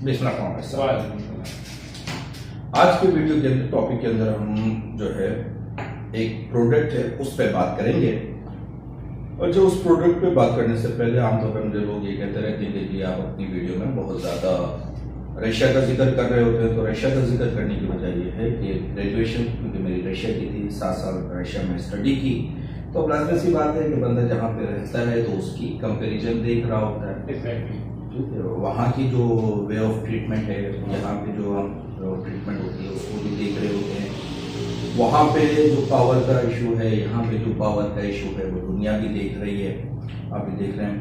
आज के वीडियो के अंदर टॉपिक के अंदर हम जो है एक प्रोडक्ट है उस पर बात करेंगे। और जो उस प्रोडक्ट पे बात करने से पहले आमतौर पर मुझे लोग ये कहते रहते हैं कि आप अपनी वीडियो में बहुत ज़्यादा रशिया का जिक्र कर रहे होते हैं। तो रशिया का जिक्र करने की वजह ये है कि ग्रेजुएशन क्योंकि मेरी रशिया की थी, 7 साल रशिया में स्टडी की, तो लाजमी सी बात है कि बंदा जहाँ पे रहता है तो उसकी कंपेरिजन देख रहा होता है। वहाँ की जो वे ऑफ ट्रीटमेंट है, यहाँ पे जो हम ट्रीटमेंट होती है उसको भी देख रहे होते हैं। वहाँ पे जो पावर का इशू है, यहाँ पे जो पावर का इशू है वो दुनिया भी देख रही है, आप भी देख रहे हैं।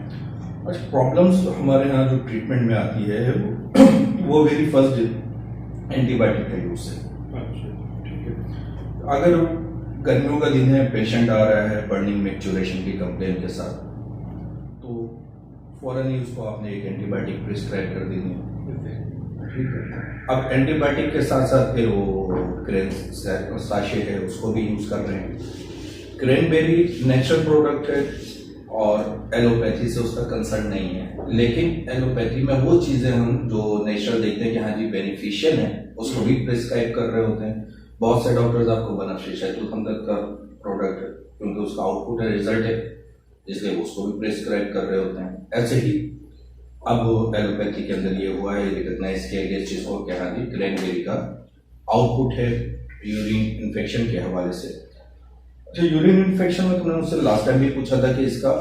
अच्छा, प्रॉब्लम्स हमारे यहाँ जो ट्रीटमेंट में आती है वो वेरी फर्स्ट एंटीबायोटिक का यूज है। ठीक है, अगर गर्मियों का दिन है, पेशेंट आ रहा है बर्निंग मैक्चुरेशन की कंप्लेन के साथ, तो फौरन ही उसको आपने एक एंटीबायोटिक प्रिस्क्राइब कर देनी है। ठीक है, अब एंटीबायोटिक के साथ साथ फिर वो साशे है उसको भी यूज कर रहे हैं। क्रैनबेरी नेचुरल प्रोडक्ट है और एलोपैथी से उसका कंसर्न नहीं है, लेकिन एलोपैथी में वो चीजें हम जो नेचुरल देखते हैं कि हाँ जी बेनिफिशियल है उसको भी प्रिस्क्राइब कर रहे होते हैं। बहुत से डॉक्टर्स आपको बेनिफिशियल चुकंदर का प्रोडक्ट है क्योंकि उसका आउटपुट है, रिजल्ट है, इसलिए उसको भी प्रिस्क्राइब कर रहे होते हैं। ऐसे ही अब एलोपैथी के अंदर ये हुआ है, रिकॉग्नाइज किया गया इस चीज को कि हाँ जी क्रैनबेरी का आउटपुट है यूरिन इन्फेक्शन के हवाले से। अच्छा, यूरिन इन्फेक्शन में तुमने मुझसे लास्ट टाइम भी पूछा था कि इसका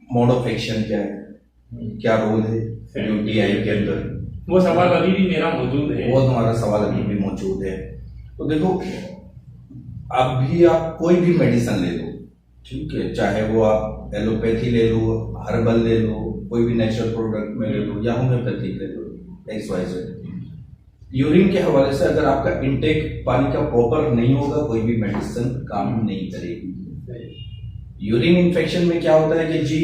मोड ऑफ एक्शन क्या है, क्या रोल है यूटीआई के अंदर। वो सवाल अभी भी मेरा मौजूद है, वो तुम्हारा सवाल अभी भी मौजूद है। तो देखो, अभी आप कोई भी मेडिसिन ले लो, ठीक है, चाहे वो आप एलोपैथी ले लो, हर्बल ले लो, कोई भी नेचुरल प्रोडक्ट में ले लो या होम्योपैथिक ले लो, XYZ, यूरिन के हवाले से अगर आपका इनटेक पानी का प्रॉपर नहीं होगा कोई भी मेडिसिन काम नहीं करेगी। यूरिन इन्फेक्शन में क्या होता है कि जी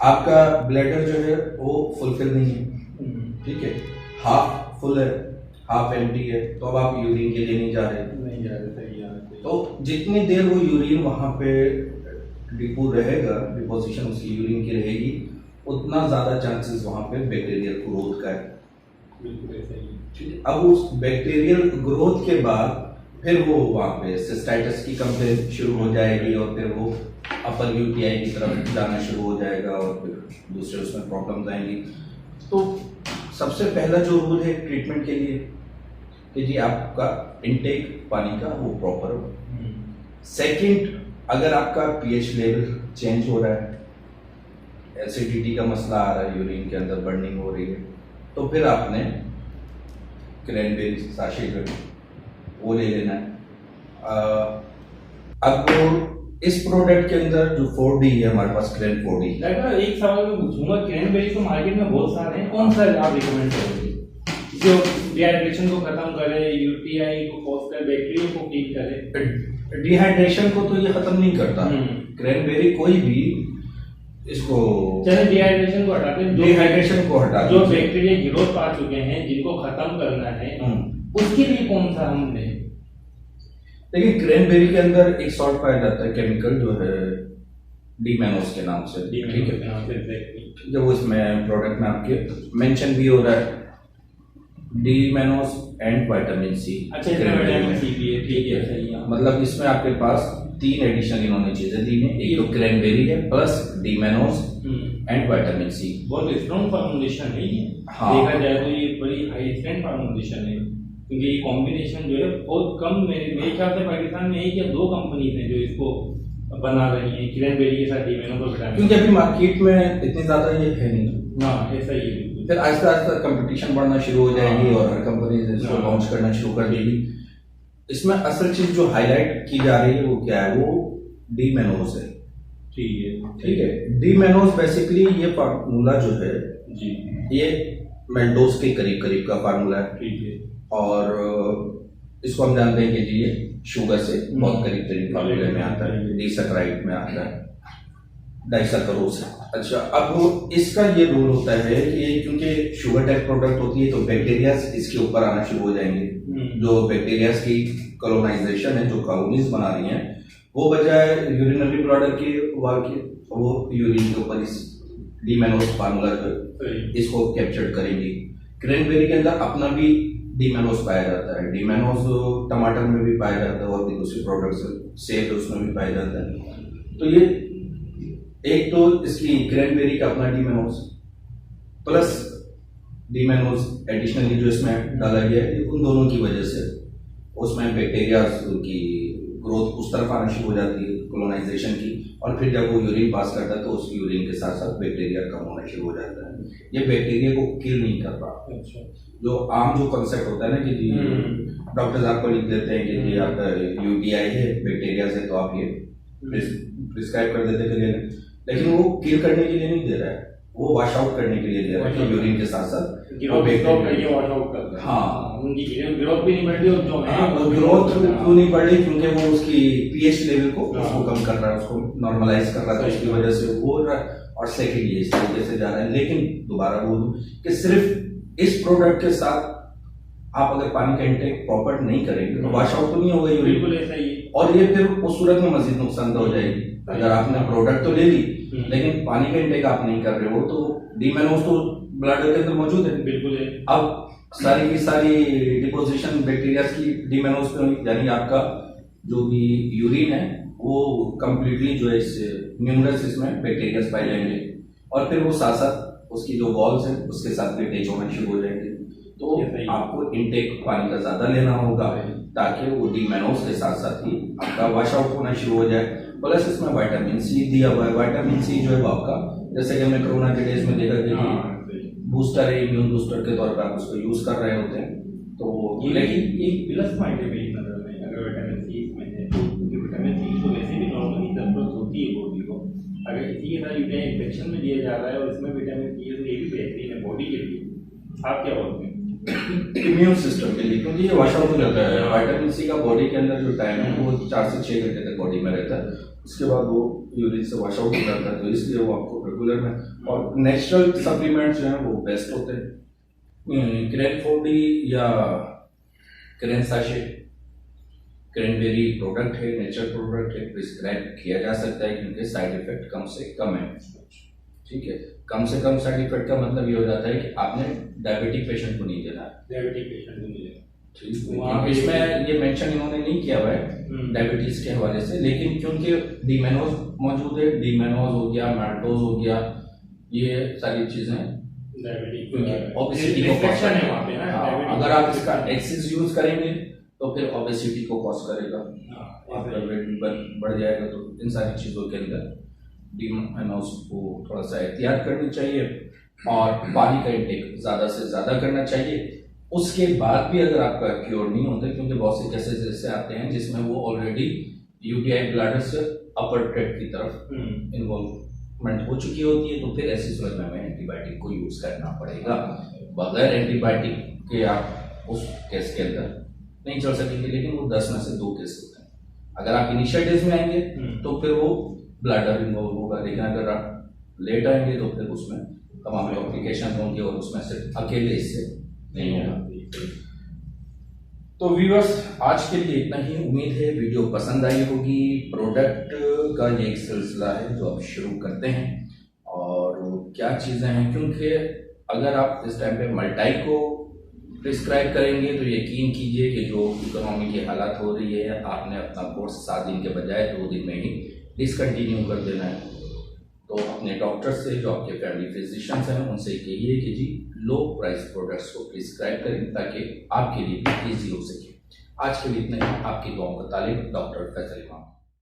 आपका ब्लैडर जो है वो फुलफिल नहीं है, ठीक है, हाफ फुल है हाफ एम्प्टी है, तो अब आप यूरिन के लिए नहीं जा रहे। तो जितनी देर वो यूरिन वहां पे डिपो रहेगा, डिपोजिशन उसकी यूरिन की रहेगी, उतना ज्यादा चांसेस वहां पे बैक्टीरियल ग्रोथ का है। ठीक है, अब उस बैक्टीरियल ग्रोथ के बाद फिर वो वहां पे सिस्टाइटिस की कंप्लेन शुरू हो जाएगी और फिर वो अपर यूटीआई की तरफ जाना शुरू हो जाएगा और फिर दूसरे उसमें प्रॉब्लम्स आएंगी। तो सबसे पहला जो रूल है ट्रीटमेंट के लिए कि जी आपका इनटेक पानी का वो प्रॉपर हो। सेकंड, अगर आपका पीएच लेवल चेंज हो रहा है, एसिडिटी का मसला आ रहा है, यूरिन के अंदर बर्निंग हो रही है, तो फिर आपने क्रैनबेरी साशे वो ले लेना है। अब इस प्रोडक्ट के अंदर जो 4D है हमारे पास, क्रैन 4D। एक सवाल मैं पूछूंगा, क्रैनबेरी तो मार्केट में बहुत सारे हैं, कौन सा आप रिकमेंड करोगे जो डिहाइड्रेशन को खत्म करे, यूटीआई को कॉज करे, बैक्टीरिया को किल करे? डिहाइड्रेशन को तो ये खत्म नहीं करता क्रैनबेरी, कोई भी इसको चले डिहाइड्रेशन को हटाते हैं, डिहाइड्रेशन को हटा जो बैक्टीरिया ग्रोथ पा चुके हैं जिनको खत्म करना है उसके लिए कौन सा हमने? लेकिन क्रैनबेरी के अंदर एक सॉल्ट पाया जाता है केमिकल जो है डीमेनोस के नाम से, ठीक है, जब वो इसमें प्रोडक्ट में आपके मेंशन भी हो रहा है डीमेनोस एंड विटामिन सी। अच्छा, विटामिन सी भी है, ठीक है, सही है। मतलब इसमें आपके पास 3 एडिशनल इन्होंने चीजें दी हैं, एक तो क्रैनबेरी है प्लस डीमेनोस एंड विटामिन सी। बहुत स्ट्रॉन्ग फॉर्मुलेशन है ये। हाँ, देखा जाए तो ये बड़ी हाई स्टैंड फॉर्मुलेशन है क्योंकि ये कॉम्बिनेशन जो है बहुत कम, मेरे ख्याल से पाकिस्तान में 1 या 2 कंपनीज हैं जो इसको बना रही हैं क्रैनबेरी के साथ डीमेनोस, क्योंकि अभी मार्केट में इतनी ज्यादा ये है नहीं। हाँ, ऐसा ही है। फिर आहिस्ता आहिस्ता कंपटीशन बढ़ना शुरू हो जाएगी और हर कंपनी इसको लॉन्च करना शुरू कर देगी। इसमें असल चीज जो हाईलाइट की जा रही है वो क्या है, वो डीमेनोस है। ठीक है, डीमेनोस बेसिकली ये फार्मूला जो है जी, ये मेल्डोस के करीब करीब का फार्मूला है। ठीक है, और इसको हम जानते हैं कि जी ये शुगर से बहुत करीब करीब फार्मूले में आता है, डिसैकराइड में आता है, डाइसैकरोज है। अच्छा, अब इसका ये रूल होता है कि क्योंकि शुगर टाइप प्रोडक्ट होती है तो बैक्टीरिया इसके ऊपर आना शुरू हो जाएंगे। जो बैक्टीरिया की कॉलोनाइजेशन है, जो कॉलोनीज बना रही हैं, वो बजाय यूरिनरी ब्लैडर की वो यूरिन के ऊपर इस डीमेनोस फार्मूला इसको कैप्चर करेंगी। क्रैनबेरी के अंदर अपना भी डीमेनोस पाया जाता है, डीमेनोस टमाटर में भी पाया जाता है और भी दूसरे प्रोडक्ट्स सेब उसमें भी पाया जाता है। तो ये एक तो इसकी क्रैनबेरी का अपना डीमेनोस प्लस डीमेनोस एडिशनली जो इसमें डाला गया है, उन दोनों की वजह से उसमें बैक्टीरिया की ग्रोथ उस तरफ आना शुरू हो जाती है, कोलोनाइजेशन की, और फिर जब वो यूरिन पास करता है तो उस यूरिन के साथ साथ बैक्टीरिया कम होना शुरू हो जाता है। ये बैक्टीरिया को किल नहीं कर रहा। अच्छा। जो आम जो कॉन्सेप्ट होता है ना कि जी डॉक्टर्स आपको लिख देते हैं कि जी आपका यूटीआई है, बैक्टीरिया से, तो आप ये प्रिस्क्राइब कर देते हैं, लेकिन वो किल करने के लिए नहीं दे रहा है, वो वॉश आउट करने के लिए दे रहा है यूरिन के साथ साथ ग्रोथ भी नहीं बढ़ रही, और जो है वो ग्रोथ क्यों नहीं बढ़ रही, क्योंकि वो उसकी पीएच लेवल को उसको कम कर रहा है, उसको नॉर्मलाइज कर रहा है, उसकी वजह से वो हो रहा है। और सेकेंड ये इस तरीके से जा रहा है। लेकिन दोबारा बोलूं कि सिर्फ इस प्रोडक्ट के साथ आप अगर पानी का इंटेक प्रॉपर नहीं करेंगे तो वॉश आउट तो नहीं होगा यूरिन, बिल्कुल ऐसा ही है। और ये फिर उस सूरत में मजीद नुकसानदा हो जाएगी। अगर आपने प्रोडक्ट तो ले ली लेकिन पानी का इंटेक आप नहीं कर रहे हो तो डीमेनोस तो ब्लड के अंदर मौजूद है, बिल्कुल है। अब सारी की सारी डिपोजिशन बैक्टीरिया की डीमेनोस पे हुई, यानी आपका जो भी यूरिन है वो कंप्लीटली जो है इस न्यूमरस इसमें बैक्टीरिया पाए जाएंगे, और फिर वो साथ साथ उसकी जो वॉल्स हैं उसके साथ भी अटैच होना शुरू हो जाएंगे। तो आपको इनटेक पानी का ज्यादा लेना होगा ताकि वो डीमेनोस के साथ साथ ही आपका वॉश आउट होना शुरू हो जाए। प्लस इसमें विटामिन सी दिया हुआ है। विटामिन सी जो है वो आपका, जैसे कि हमने कोरोना के डेज में देखा कि बूस्टर है, इम्यून बूस्टर के तौर पर आप उसको यूज कर रहे होते हैं। तो लेकिन एक प्लस पॉइंट है मेरी नजर में, अगर विटामिन सी इसमें है, क्योंकि विटामिन सी तो वैसे भी नॉर्मली जरूरत होती है बॉडी को, अगर इसी के साथ यूरिन इन्फेक्शन में दिया जा रहा है और इसमें विटामिन सी है तो ये भी बेहतरीन है बॉडी के लिए। आप क्या बोलते हैं? इम्यून सिस्टम के लिए, क्योंकि ये वॉश आउट हो जाता है। विटामिन सी का बॉडी के अंदर जो टाइम है वो 4 से 6 घंटे तक बॉडी में रहता है, उसके बाद वो यूरिन से वॉश आउट हो जाता है। तो इसलिए वो आपको रेगुलर में, और नेचुरल सप्लीमेंट्स जो हैं वो बेस्ट होते हैं। क्रैनफोर्डी या क्रैनसाशे क्रैनबेरी प्रोडक्ट है, नेचुरल प्रोडक्ट है, प्रिस्क्राइब किया जा सकता है क्योंकि साइड इफेक्ट कम से कम है। ठीक है, कम से कम साइड इफेक्ट का मतलब ये हो जाता है कि आपने डायबिटिक पेशेंट को नहीं देना है, डायबिटिक पेशेंट को नहीं देना। ठीक, इसमें ये मेंशन इन्होंने नहीं किया हुआ है डायबिटीज के हवाले से, लेकिन क्योंकि डीमेनोस मौजूद है, डीमेनोस हो गया, मैल्टोज हो गया, ये सारी चीजें डायबिटिक ओबेसिटी को कॉज है वहाँ पे ना। अगर आप इसका एक्सेस यूज करेंगे तो फिर ओबेसिटी को कॉज करेगा, आपका वेट बढ़ जाएगा। तो इन सारी चीजों के अंदर डीमेनोस को थोड़ा सा एहतियात करनी चाहिए और पानी का इंटेक ज्यादा से ज्यादा करना चाहिए। उसके बाद भी अगर आपका क्योर नहीं होता, क्योंकि बहुत से केसेस ऐसे आते हैं जिसमें वो ऑलरेडी यूटीआई ब्लैडर से अपर ट्रैक्ट की तरफ इन्वॉल्वमेंट हो चुकी होती है, तो फिर ऐसी सूरत में हमें एंटीबायोटिक को यूज करना पड़ेगा। बगैर एंटीबायोटिक के आप उस केस के अंदर नहीं चल सकेंगे, लेकिन वो 10 में से 2 केस होते हैं। अगर आप इनिशियल डेज में आएंगे तो फिर वो ब्लैडर इन्वॉल्व होगा, लेकिन अगर आप लेट आएंगे तो फिर उसमें तमाम कॉम्प्लिकेशन होंगे और उसमें सिर्फ अकेले इससे नहीं होगा। तो व्यूअर्स, आज के लिए इतना ही। उम्मीद है वीडियो पसंद आई होगी। प्रोडक्ट का ये एक सिलसिला है जो अब शुरू करते हैं, और क्या चीजें हैं, क्योंकि अगर आप इस टाइम पे मल्टाई को प्रिस्क्राइब करेंगे तो यकीन कीजिए कि जो इकोनॉमी की हालत हो रही है, आपने अपना कोर्स 7 दिन के बजाय 2 दिन में ही डिसकंटिन्यू कर देना है। तो अपने डॉक्टर से, जो आपके फैमिली फिजिशियंस हैं, उनसे कहिए कि जी लो प्राइस प्रोडक्ट्स को प्रिस्क्राइब करें ताकि आपके लिए भी ईजी हो सके। आज के लिए इतना ही। आपकी दुआओं का तालिब, डॉक्टर फैसल इमाम।